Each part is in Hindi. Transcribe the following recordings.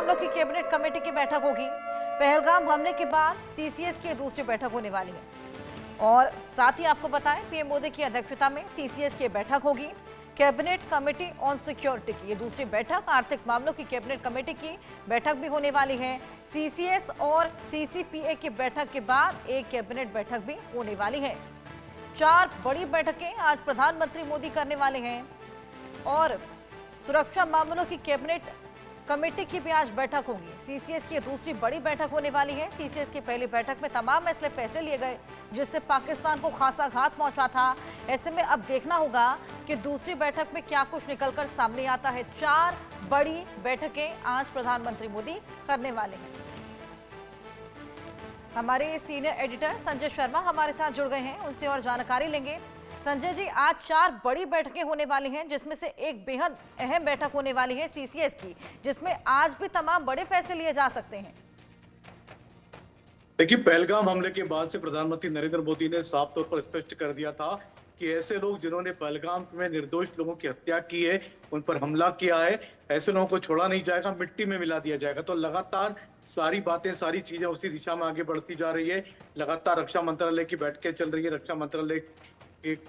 मामलों की कैबिनेट कमेटी की बैठक होगी। पहलगाम हमले के बाद सीसीएस की दूसरी बैठक होने वाली है और साथ ही आपको बताएं पीएम मोदी की अध्यक्षता में सीसीएस की बैठक होगी। कैबिनेट कमेटी ऑन सिक्योरिटी की ये दूसरी बैठक, आर्थिक मामलों की कैबिनेट कमेटी की बैठक भी होने वाली है। सीसीएस और सीसीपीए की बैठक के बाद एक कैबिनेट बैठक भी होने वाली है। 4 बड़ी बैठकें आज प्रधानमंत्री मोदी करने वाले हैं और सुरक्षा मामलों की कैबिनेट कमेटी की भी आज बैठक होगी। सीसीएस की दूसरी बड़ी बैठक होने वाली है। सीसीएस की पहली बैठक में तमाम मसले फैसले लिए गए जिससे पाकिस्तान को खासा घात पहुंचा था। ऐसे में अब देखना होगा कि दूसरी बैठक में क्या कुछ निकलकर सामने आता है। 4 बड़ी बैठकें आज प्रधानमंत्री मोदी करने वाले हैं। हमारे सीनियर एडिटर संजय शर्मा हमारे साथ जुड़ गए हैं, उनसे और जानकारी लेंगे। संजय जी, आज 4 बड़ी बैठकें होने वाली हैं जिसमें से एक बेहद अहम बैठक होने वाली है सीसीएस की, जिसमें आज भी तमाम बड़े फैसले लिए जा सकते हैं। देखिए, पहलगाम हमले के बाद से प्रधानमंत्री नरेंद्र मोदी ने साफ तौर पर स्पष्ट कर दिया था कि ऐसे लोग जिन्होंने पहलगाम में निर्दोष लोगों की हत्या की है, उन पर हमला किया है, ऐसे लोगों को छोड़ा नहीं जाएगा, मिट्टी में मिला दिया जाएगा। तो लगातार सारी बातें, सारी चीजें उसी दिशा में आगे बढ़ती जा रही है। लगातार रक्षा मंत्रालय की बैठकें चल रही है, रक्षा मंत्रालय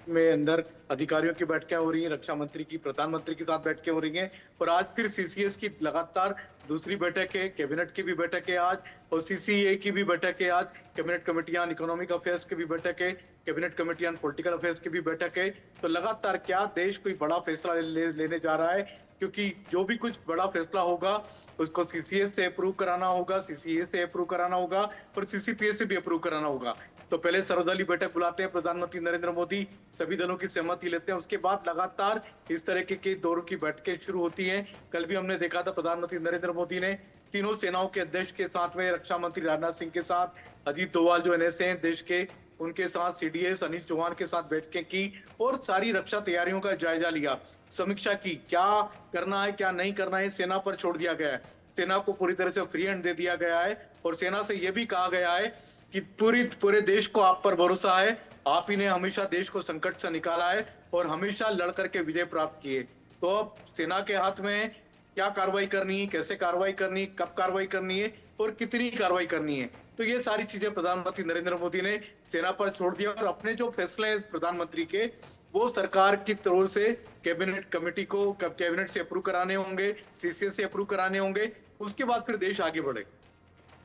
में अंदर अधिकारियों की बैठकें हो रही हैं, रक्षा मंत्री की प्रधानमंत्री के साथ बैठकें हो रही हैं और आज फिर सीसीएस की लगातार दूसरी बैठक है, कैबिनेट की भी बैठक है आज और सीसीए की भी बैठक है आज, cabinet committee on economic affairs की भी बैठक है, cabinet committee on political affairs की भी बैठक है। तो लगातार क्या देश कोई बड़ा फैसला लेने जा रहा है, क्योंकि जो भी कुछ बड़ा फैसला होगा उसको सीसीएस से अप्रूव कराना होगा, सीसीए से अप्रूव कराना होगा और सीसीपीए से भी अप्रूव कराना होगा। तो पहले सर्वदलीय बैठक बुलाते हैं प्रधानमंत्री नरेंद्र मोदी, सभी दलों की सहमति लेते हैं, उसके बाद लगातार इस तरह के दौर की बैठकें शुरू होती हैं। कल भी हमने देखा था प्रधानमंत्री नरेंद्र मोदी ने तीनों सेनाओं के अध्यक्ष के साथ में, रक्षा मंत्री राजनाथ सिंह के साथ, अजीत डोभाल जो एनएसए हैं देश के, उनके साथ सीडीएस अनिल चौहान के साथ बैठकें की और सारी रक्षा तैयारियों का जायजा लिया, समीक्षा की, क्या करना है क्या नहीं करना है सेना पर छोड़ दिया गया है। सेना को पूरी तरह से फ्री हैंड दे दिया गया है और सेना से यह भी कहा गया है कि पूरे देश को आप पर भरोसा है, आप ही ने हमेशा देश को संकट से निकाला है और हमेशा लड़ करके विजय प्राप्त किए। तो अब सेना के हाथ में है क्या कार्रवाई करनी है, कैसे कार्रवाई करनी है, कब कार्रवाई करनी है और कितनी कार्रवाई करनी है। तो ये सारी चीजें प्रधानमंत्री नरेंद्र मोदी ने सेना पर छोड़ दिया और अपने जो फैसले प्रधानमंत्री के वो सरकार की तरफ से कैबिनेट कमेटी को कैबिनेट से अप्रूव कराने होंगे, सीसीएस से अप्रूव कराने होंगे, उसके बाद फिर देश आगे बढ़े।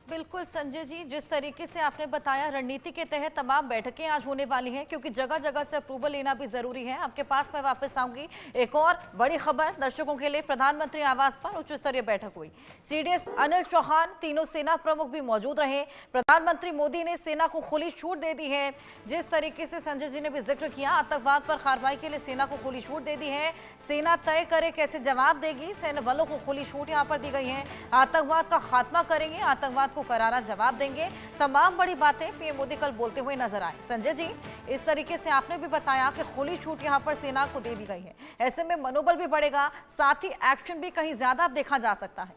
बिल्कुल संजय जी, जिस तरीके से आपने बताया रणनीति के तहत तमाम बैठकें आज होने वाली हैं क्योंकि जगह जगह से अप्रूवल लेना भी जरूरी है। आपके पास मैं वापस आऊंगी। एक और बड़ी खबर दर्शकों के लिए, प्रधानमंत्री आवास पर उच्च स्तरीय बैठक हुई। सीडीएस अनिल चौहान, तीनों सेना प्रमुख भी मौजूद रहे। प्रधानमंत्री मोदी ने सेना को खुली छूट दे दी है। जिस तरीके से संजय जी ने भी जिक्र किया, आतंकवाद पर कार्रवाई के लिए सेना को खुली छूट दे दी है। सेना तय करे कैसे जवाब देगी, सैन्य बलों को खुली छूट यहाँ पर दी गई है। आतंकवाद का खात्मा करेंगे, आतंकवाद को करारा जवाब देंगे। तमाम बड़ी बातें पीएम मोदी कल बोलते हुए नजर आए। संजय जी, इस तरीके से आपने भी बताया कि खुली छूट यहां पर सेना को दे दी गई है, ऐसे में मनोबल भी बढ़ेगा, साथ ही एक्शन भी कहीं ज्यादा देखा जा सकता है।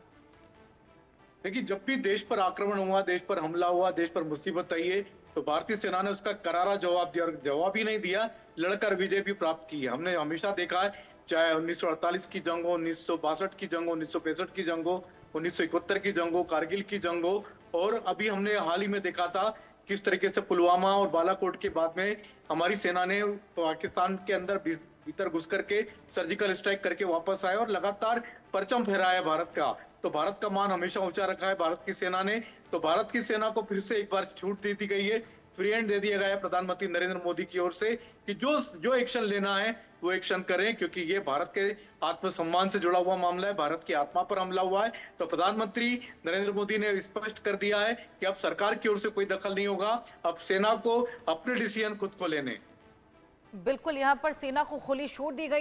देखिए, जब भी देश पर आक्रमण हुआ, देश पर हमला हुआ, देश पर मुसीबत आई है, तो भारतीय सेना ने उसका करारा जवाब दिया और जवाब ही नहीं दिया, लड़कर विजय भी प्राप्त की है। हमने हमेशा देखा है, चाहे 1948 की जंग हो, 1962 की जंग हो, 1965 की जंग हो, 1971 की जंग हो, कारगिल की जंग हो और अभी हमने हाल ही में देखा था किस तरीके से पुलवामा और बालाकोट के बाद में हमारी सेना ने पाकिस्तान के अंदर भीतर घुस करके सर्जिकल स्ट्राइक करके वापस आए और लगातार परचम फहराया भारत का। तो भारत का मान हमेशा ऊंचा रखा है भारत की सेना ने। तो भारत की सेना को फिर से एक बार छूट दे दी गई है, फ्री हैंड दे दिया गया है प्रधानमंत्री नरेंद्र मोदी की ओर से कि जो एक्शन लेना है वो एक्शन करें, क्योंकि ये भारत के आत्मसम्मान से जुड़ा हुआ मामला है, भारत की आत्मा पर हमला हुआ है। तो प्रधानमंत्री नरेंद्र मोदी ने स्पष्ट कर दिया है कि अब सरकार की ओर से कोई दखल नहीं होगा, अब सेना को अपने डिसीजन खुद को लेने। बिल्कुल, यहाँ पर सेना को खुली छूट दी गई।